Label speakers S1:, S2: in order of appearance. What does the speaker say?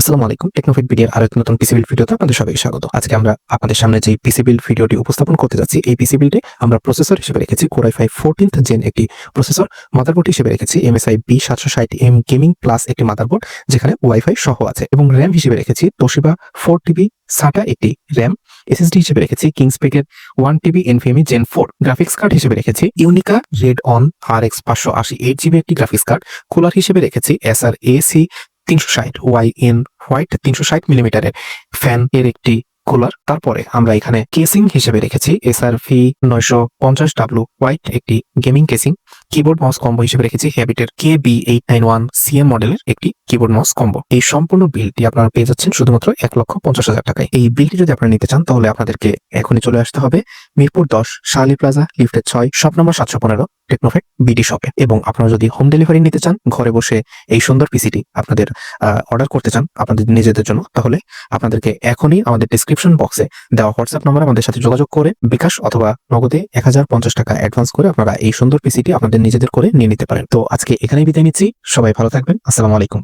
S1: আসসালামু আলাইকুম। টেকনোফিট ভিডিওর আরো এক নতুন পিসি বিল্ড ভিডিওতে আপনাদের সবাইকে স্বাগত। আজকে আমরা আপনাদের সামনে যে পিসি বিল্ড ভিডিওটি উপস্থাপন করতে যাচ্ছি, এই পিসি বিল্ডে আমরা প্রসেসর হিসেবে রেখেছি Core i5 14th জেন একটি প্রসেসর, মাদারবোর্ড হিসেবে রেখেছি MSI B760M গেমিং প্লাস একটি মাদারবোর্ড যেখানে ওয়াইফাই সহ আছে, এবং র‍্যাম হিসেবে রেখেছি Toshiba 4TB SATA একটি র‍্যাম, SSD হিসেবে রেখেছি কিংসপেকের 1TB NVMe Gen 4, graphics card হিসেবে রেখেছি ইউনিকা Radeon RX 580 8GB একটি গ্রাফিক্স কার্ড, কুলার হিসেবে রেখেছি Acer AC 360 YN হোয়াইট 360 মিলিমিটারের ফ্যান এর একটি কুলার। তারপরে আমরা এখানে কেসিং হিসেবে রেখেছি SRV 950W হোয়াইট একটি gaming casing, keyboard mouse combo হিসেবে রেখেছি হ্যাবিটের KB891 CM মডেলের একটি কিবোর্ড মাউস কম্বো। এই সম্পূর্ণ বিলটি আপনারা পেয়ে যাচ্ছেন শুধুমাত্র 1,50,000 টাকায়। এই বিলটি যদি আপনারা নিতে চান তাহলে আপনাদেরকে এখনই চলে আসতে হবে মিরপুর 10 শার্লি প্লাজা লিফটের 6 শপ নম্বর 715 টেকনোফিট বিডি শপে। এবং আপনারা যদি হোম ডেলিভারি নিতে চান, ঘরে বসে এই সুন্দর পিসিটি আপনাদের অর্ডার করতে চান আপনাদের নিজেদের জন্য, তাহলে আপনাদেরকে এখনই আমাদের ডেসক্রিপশন বক্সে দেওয়া হোয়াটসঅ্যাপ নম্বরে আমাদের সাথে যোগাযোগ করে বিকাশ অথবা নগদে 1050 টাকা অ্যাডভান্স করে আপনারা এই সুন্দর পিসিটি আপনাদের নিজেদের করে নিয়ে নিতে পারেন। তো আজকে এখানেই বিদায় নিচ্ছি। সবাই ভালো থাকবেন। আসসালামু আলাইকুম।